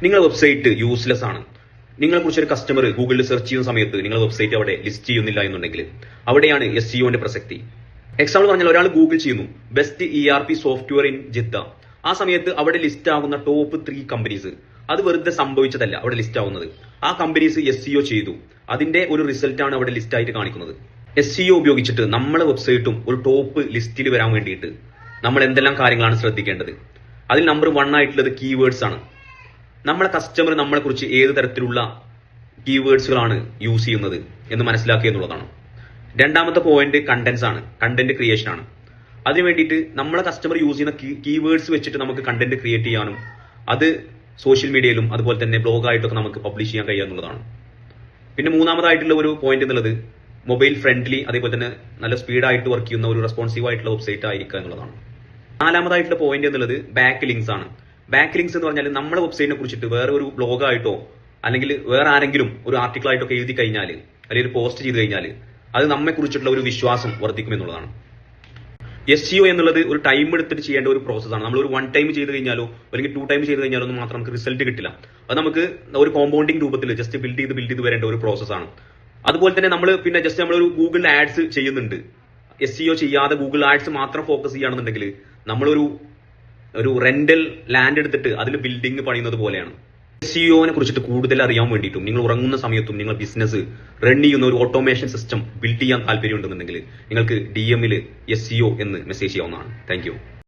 നിങ്ങളുടെ website useless ആണ്. നിങ്ങളെക്കുറിച്ച് ഒരു കസ്റ്റമർ ഗൂഗിളിൽ സെർച്ച് ചെയ്യുന്ന സമയത്ത് നിങ്ങളുടെ വെബ്സൈറ്റ് അവിടെ ലിസ്റ്റ് ചെയ്യുന്നില്ല എന്നുണ്ടെങ്കിൽ അവിടെയാണ് SEOന്റെ പ്രസക്തി. എക്സാമ്പിൾ പറഞ്ഞാൽ ഒരാൾ ഗൂഗിൾ ചെയ്യുന്നു best ERP software in Jeddah. ആ സമയത്ത് അവിടെ ലിസ്റ്റ് ആകുന്ന ടോപ്പ് 3 കമ്പനീസ് അത് വെറുതെ സംഭവിച്ചതല്ല. അവിടെ ലിസ്റ്റ് ആവുന്നത് ആ കമ്പനീസ് SEO ചെയ്തു, അതിന്റെ ഒരു റിസൾട്ട് ആണ് അവിടെ ലിസ്റ്റ് ആയിട്ട് കാണിക്കുന്നത്. SEO ഉപയോഗിച്ചിട്ട് നമ്മളെ വെബ്സൈറ്റും ഒരു ടോപ്പ് ലിസ്റ്റിൽ വരാൻ വേണ്ടിയിട്ട് നമ്മൾ എന്തെല്ലാം കാര്യങ്ങളാണ് ശ്രദ്ധിക്കേണ്ടത്? അതിൽ നമ്പർ 1 ആയിട്ടുള്ളത് കീവേഡ്സ് ആണ്. നമ്മളെ കസ്റ്റമർ നമ്മളെ കുറിച്ച് ഏത് തരത്തിലുള്ള കീവേഡ്സുകളാണ് യൂസ് ചെയ്യുന്നത് എന്ന് മനസ്സിലാക്കുക എന്നുള്ളതാണ്. രണ്ടാമത്തെ പോയിന്റ് കണ്ടന്റ്സ് ആണ്, കണ്ടന്റ് ക്രിയേഷൻ ആണ്. അതിനു വേണ്ടിയിട്ട് നമ്മളെ കസ്റ്റമർ യൂസ് ചെയ്യുന്ന കീവേഡ്സ് വെച്ചിട്ട് നമുക്ക് കണ്ടന്റ് ക്രിയേറ്റ് ചെയ്യാനും അത് സോഷ്യൽ മീഡിയയിലും അതുപോലെ തന്നെ ബ്ലോഗായിട്ടൊക്കെ നമുക്ക് പബ്ലിഷ് ചെയ്യാൻ കഴിയുക എന്നുള്ളതാണ്. പിന്നെ മൂന്നാമതായിട്ടുള്ള ഒരു പോയിന്റ് എന്നുള്ളത് മൊബൈൽ ഫ്രണ്ട്ലി, അതേപോലെ തന്നെ നല്ല സ്പീഡായിട്ട് വർക്ക് ചെയ്യുന്ന ഒരു റെസ്പോൺസീവ് ആയിട്ടുള്ള വെബ്സൈറ്റ് ആയിരിക്കുക എന്നുള്ളതാണ്. നാലാമതായിട്ടുള്ള പോയിന്റ് എന്നുള്ളത് ബാക്ക് ലിങ്ക്സ് ആണ്. ബാക്ക് ലിങ്ക്സ് എന്ന് പറഞ്ഞാൽ നമ്മുടെ വെബ്സൈറ്റിനെ കുറിച്ചിട്ട് വേറെ ഒരു ബ്ലോഗായിട്ടോ അല്ലെങ്കിൽ വേറെ ആരെങ്കിലും ഒരു ആർട്ടിക്കിൾ ആയിട്ടൊക്കെ എഴുതി കഴിഞ്ഞാൽ അല്ലെങ്കിൽ ഒരു പോസ്റ്റ് ചെയ്ത് കഴിഞ്ഞാൽ അത് നമ്മെ കുറിച്ചിട്ടുള്ള ഒരു വിശ്വാസം വർദ്ധിക്കും എന്നുള്ളതാണ്. SEO എന്നുള്ളത് ഒരു ടൈം എടുത്തിട്ട് ചെയ്യേണ്ട ഒരു പ്രോസസ്സാണ്. നമ്മൾ ഒരു 1 ടൈം ചെയ്ത് കഴിഞ്ഞാലോ അല്ലെങ്കിൽ 2 ടൈം ചെയ്ത് കഴിഞ്ഞാലോ ഒന്നും മാത്രം നമുക്ക് റിസൾട്ട് കിട്ടില്ല. അത് നമുക്ക് ഒരു കോമ്പൗണ്ടിങ് രൂപത്തിൽ ജസ്റ്റ് ബിൽഡ് ചെയ്ത് വരേണ്ട ഒരു പ്രോസസ്സാണ്. അതുപോലെ തന്നെ നമ്മൾ പിന്നെ ജസ്റ്റ് നമ്മളൊരു ഗൂഗിൾ ആഡ്സ് ചെയ്യുന്നുണ്ട്, SEO ചെയ്യാതെ ഗൂഗിൾ ആഡ്സ് മാത്രം ഫോക്കസ് ചെയ്യുകയാണെന്നുണ്ടെങ്കിൽ നമ്മളൊരു റെന്റൽ ലാൻഡ് എടുത്തിട്ട് അതിൽ ബിൽഡിംഗ് പണിയുന്നത് പോലെയാണ്. SEOനെ കുറിച്ചിട്ട് കൂടുതൽ അറിയാൻ വേണ്ടിയിട്ടും നിങ്ങൾ ഉറങ്ങുന്ന സമയത്തും നിങ്ങൾ ബിസിനസ് റൺ ചെയ്യുന്ന ഒരു ഓട്ടോമേഷൻ സിസ്റ്റം ബിൽഡ് ചെയ്യാൻ താല്പര്യമുണ്ടെന്നുണ്ടെങ്കിൽ നിങ്ങൾക്ക് DM-ൽ SEO എന്ന് മെസ്സേജ് ചെയ്യാവുന്നതാണ്. Thank you.